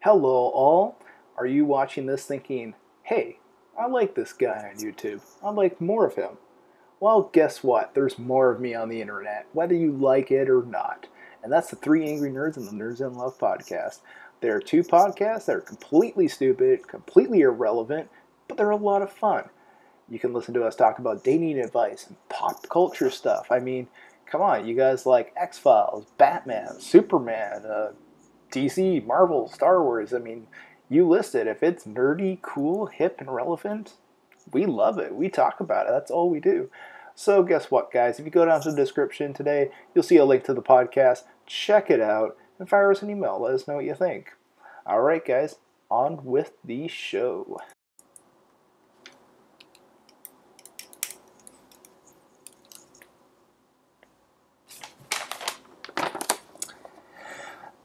Hello, all. Are you watching this thinking, hey, I like this guy on YouTube. I'd like more of him? Well, guess what? There's more of me on the internet, whether you like it or not. And that's the Three Angry Nerds and the Nerds in Love podcast. There are two podcasts that are completely stupid, completely irrelevant, but they're a lot of fun. You can listen to us talk about dating advice and pop culture stuff. I mean, come on, you guys like X-Files, Batman, Superman, DC, Marvel, Star Wars. I mean, you list it. If it's nerdy, cool, hip, and relevant, we love it. We talk about it. That's all we do. So, guess what, guys? If you go down to the description today, you'll see a link to the podcast. Check it out and fire us an email. Let us know what you think. All right, guys, on with the show.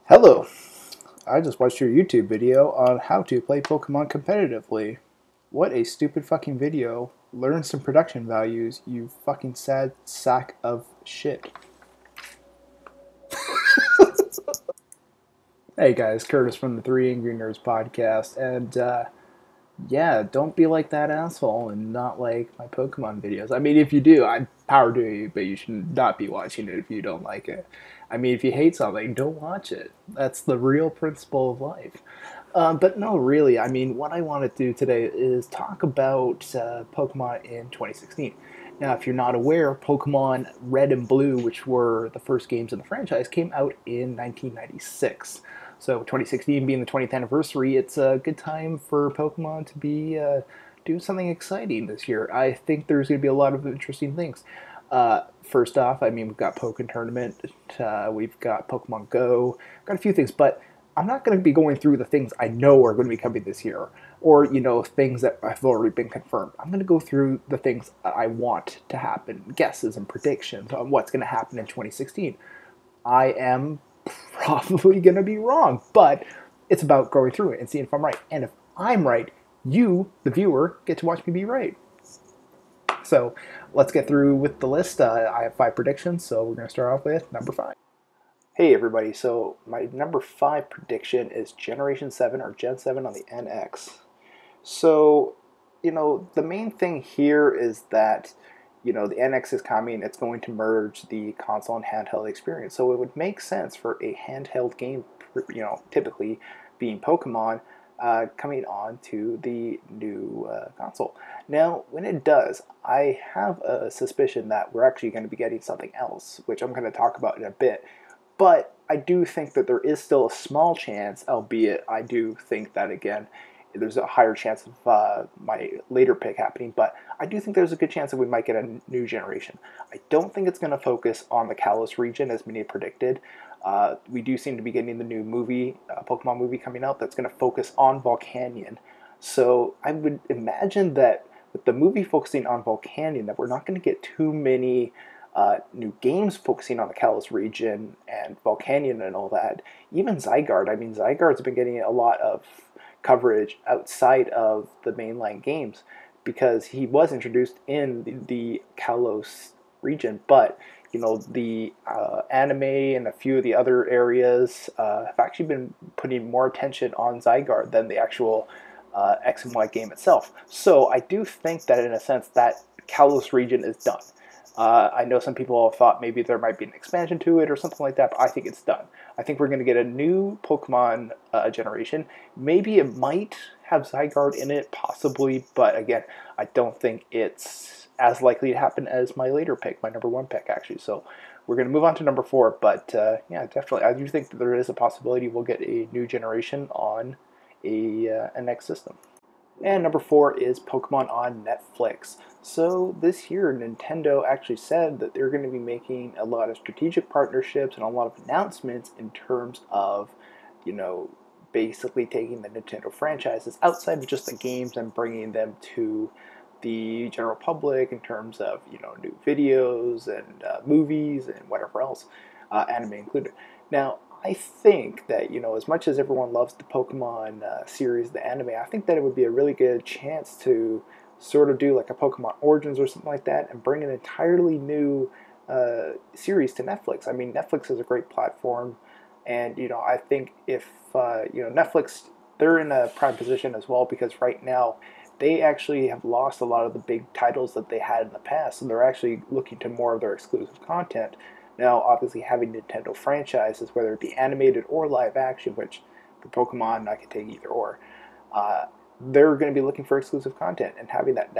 Hello. I just watched your YouTube video on how to play Pokemon competitively. What a stupid fucking video. Learn some production values, you fucking sad sack of shit. Hey guys, Curtis from the Three Angry Nerds podcast, and yeah, don't be like that asshole and not like my Pokemon videos. I mean, if you do, I'm power to you, but you should not be watching it if you don't like it. I mean, if you hate something, don't watch it. That's the real principle of life. But no, really, I mean, what I want to do today is talk about Pokemon in 2016. Now, if you're not aware, Pokemon Red and Blue, which were the first games in the franchise, came out in 1996. So 2016 being the 20th anniversary, it's a good time for Pokemon to be doing something exciting this year. I think there's going to be a lot of interesting things. First off, I mean, we've got Pokmon Tournament, we've got Pokemon Go, got a few things, but I'm not going to be going through the things I know are going to be coming this year, or things that have already been confirmed. I'm going to go through the things that I want to happen, guesses and predictions on what's going to happen in 2016. I am probably going to be wrong, but it's about going through it and seeing if I'm right. And if I'm right, you, the viewer, get to watch me be right. So let's get through with the list. I have 5 predictions, so we're going to start off with number 5. Hey everybody, so my number 5 prediction is Generation 7 or Gen 7 on the NX. So, the main thing here is that, the NX is coming, it's going to merge the console and handheld experience. So it would make sense for a handheld game, typically being Pokemon, coming on to the new console. Now, when it does, I have a suspicion that we're actually going to be getting something else, which I'm going to talk about in a bit. But I do think that there is still a small chance, albeit I do think that, again, there's a higher chance of my later pick happening, but I do think there's a good chance that we might get a new generation. I don't think it's going to focus on the Kalos region as many predicted. We do seem to be getting the new movie, Pokemon movie coming out that's going to focus on Volcanion. So I would imagine that with the movie focusing on Volcanion, that we're not going to get too many new games focusing on the Kalos region and Volcanion and all that. Even Zygarde. I mean, Zygarde's been getting a lot of coverage outside of the mainline games because he was introduced in the Kalos region, but the anime and a few of the other areas have actually been putting more attention on Zygarde than the actual X and Y game itself. So I do think that in a sense that Kalos region is done. I know some people have thought maybe there might be an expansion to it or something like that, but I think it's done. I think we're going to get a new Pokemon generation. Maybe it might have Zygarde in it, possibly, but again, I don't think it's as likely to happen as my later pick, my number 1 pick, actually. So we're going to move on to number 4, but yeah, definitely, I do think that there is a possibility we'll get a new generation on a NX system. And number 4 is Pokemon on Netflix. So this year, Nintendo actually said that they're going to be making a lot of strategic partnerships and a lot of announcements in terms of, basically taking the Nintendo franchises outside of just the games and bringing them to the general public in terms of, new videos and movies and whatever else, anime included. Now, I think that, as much as everyone loves the Pokemon series, the anime, I think that it would be a really good chance to sort of do like a Pokemon Origins or something like that and bring an entirely new series to Netflix. I mean, Netflix is a great platform. And I think if Netflix, they're in a prime position as well, because right now they actually have lost a lot of the big titles that they had in the past, and they're actually looking to more of their exclusive content. Now, obviously, having Nintendo franchises, whether it be animated or live action, which for Pokemon, I could take either or, uh, they're going to be looking for exclusive content, and having that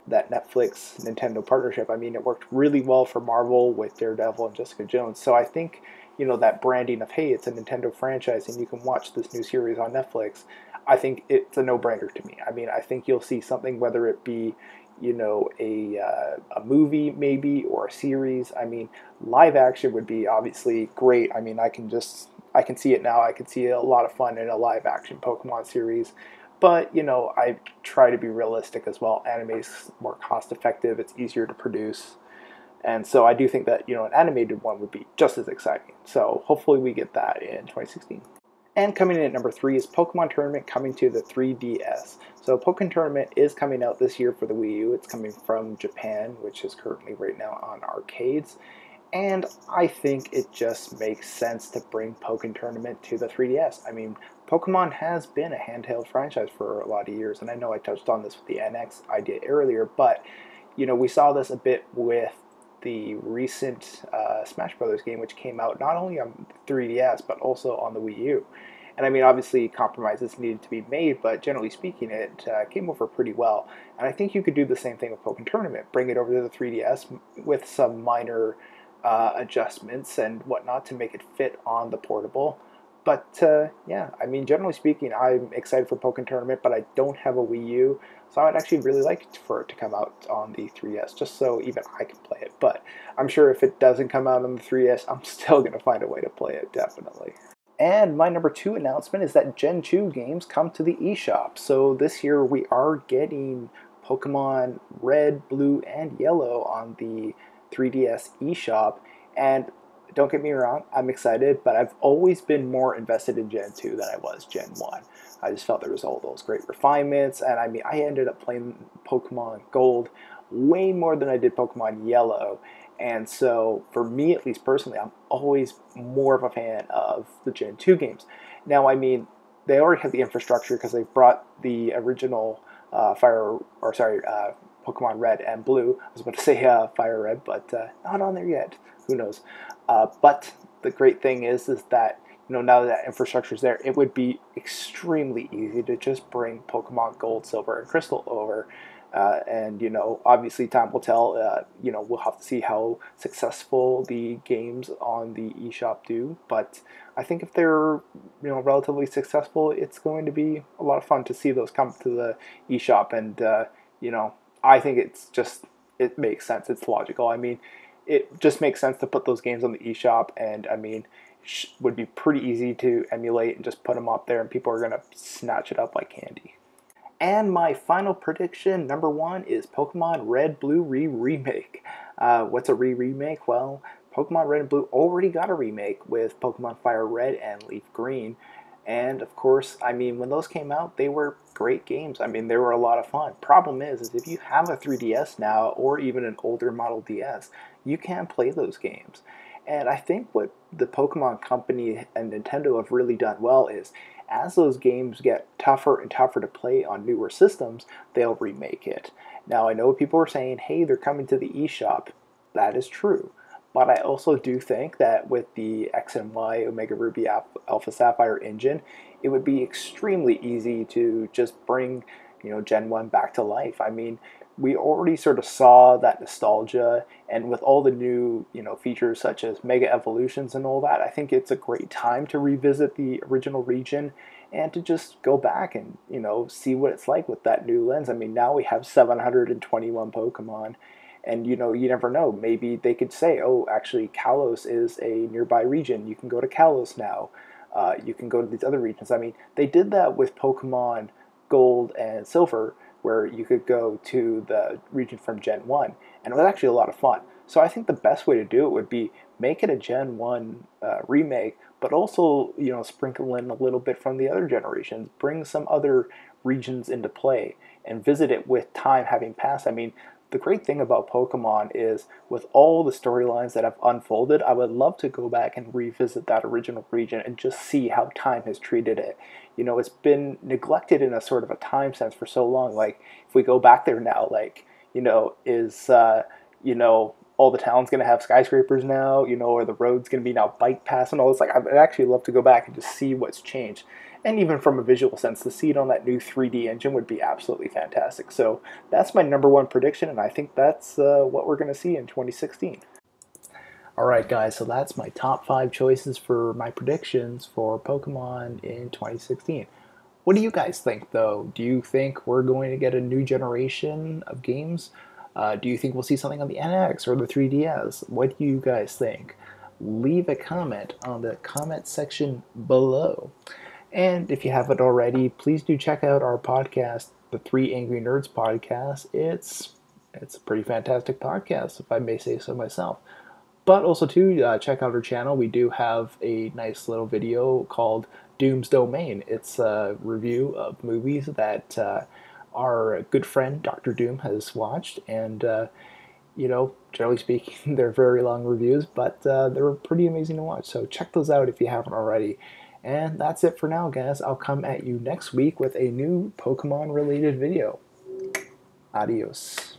Netflix Nintendo partnership. I mean, it worked really well for Marvel with Daredevil and Jessica Jones. So I think that branding of, hey, it's a Nintendo franchise and you can watch this new series on Netflix. I think it's a no-brainer to me. I mean, I think you'll see something, whether it be a movie maybe, or a series. I mean, live action would be obviously great. I mean, I can see it now. I can see a lot of fun in a live action Pokemon series. But, I try to be realistic as well. Anime is more cost effective, it's easier to produce. And so I do think that, an animated one would be just as exciting. So hopefully we get that in 2016. And coming in at number 3 is Pokemon Tournament, coming to the 3DS. So Pokemon Tournament is coming out this year for the Wii U. It's coming from Japan, which is currently right now on arcades. And I think it just makes sense to bring Pokemon Tournament to the 3DS. I mean, Pokemon has been a handheld franchise for a lot of years, and I know I touched on this with the NX idea earlier, but we saw this a bit with the recent Smash Brothers game, which came out not only on 3DS but also on the Wii U. And I mean, obviously, compromises needed to be made, but generally speaking, it came over pretty well. And I think you could do the same thing with Pokemon Tournament, bring it over to the 3DS with some minor adjustments and whatnot to make it fit on the portable. But yeah, I mean, generally speaking, I'm excited for Pokemon Tournament, but I don't have a Wii U, so I'd actually really like for it to come out on the 3DS, just so even I can play it. But I'm sure if it doesn't come out on the 3DS, I'm still going to find a way to play it, definitely. And my number 2 announcement is that Gen 2 games come to the eShop. So this year we are getting Pokemon Red, Blue, and Yellow on the 3DS eShop. And don't get me wrong, I'm excited, but I've always been more invested in Gen 2 than I was Gen 1. I just felt there was all those great refinements, and I mean, I ended up playing Pokemon Gold way more than I did Pokemon Yellow. And so, for me, at least personally, I'm always more of a fan of the Gen 2 games. Now, I mean, they already have the infrastructure because they've brought the original Pokemon Red and Blue. I was about to say Fire Red, but not on there yet. Who knows? But the great thing is that now that infrastructure is there, it would be extremely easy to just bring Pokemon Gold, Silver, and Crystal over. And obviously time will tell. We'll have to see how successful the games on the eShop do. But I think if they're relatively successful, it's going to be a lot of fun to see those come to the eShop. And I think it makes sense. It's logical. I mean, it just makes sense to put those games on the eShop, and I mean, would be pretty easy to emulate and just put them up there, and people are going to snatch it up like candy. And my final prediction, number 1, is Pokemon Red Blue Remake. What's a remake? Well, Pokemon Red and Blue already got a remake with Pokemon Fire Red and Leaf Green. And of course, I mean, when those came out, they were great games. I mean, they were a lot of fun. Problem is if you have a 3DS now, or even an older model DS, you can't play those games. And I think what the Pokemon Company and Nintendo have really done well is, as those games get tougher and tougher to play on newer systems, they'll remake it. Now, I know people are saying, hey, they're coming to the eShop. That is true. But I also do think that with the X and Y Omega Ruby Alpha Sapphire engine, it would be extremely easy to just bring, Gen 1 back to life. I mean, we already sort of saw that nostalgia, and with all the new, features such as Mega Evolutions and all that, I think it's a great time to revisit the original region and to just go back and, see what it's like with that new lens. I mean, now we have 721 Pokemon. And you never know. Maybe they could say, oh, actually, Kalos is a nearby region. You can go to Kalos now. You can go to these other regions. I mean, they did that with Pokemon Gold and Silver, where you could go to the region from Gen 1. And it was actually a lot of fun. So I think the best way to do it would be make it a Gen 1 remake, but also, sprinkle in a little bit from the other generations. Bring some other regions into play and visit it with time having passed. I mean, the great thing about Pokemon is with all the storylines that have unfolded, I would love to go back and revisit that original region and just see how time has treated it. You know, it's been neglected in a sort of a time sense for so long. Like, if we go back there now, like, you know, all the towns going to have skyscrapers now, you know, or the road's going to be now bike paths and all this. Like, I'd actually love to go back and just see what's changed. And even from a visual sense, to see it on that new 3D engine would be absolutely fantastic. So that's my number one prediction, and I think that's what we're going to see in 2016. Alright guys, so that's my top 5 choices for my predictions for Pokemon in 2016. What do you guys think though? Do you think we're going to get a new generation of games? Do you think we'll see something on the NX or the 3DS? What do you guys think? Leave a comment on the comment section below. And if you haven't already, please do check out our podcast, the Three Angry Nerds podcast. It's a pretty fantastic podcast, if I may say so myself. But also too, check out our channel. We do have a nice little video called Doom's Domain. It's a review of movies that our good friend Dr. Doom has watched, and you know, generally speaking, they're very long reviews, but they're pretty amazing to watch. So check those out if you haven't already. And that's it for now, guys. I'll come at you next week with a new Pokemon-related video. Adios.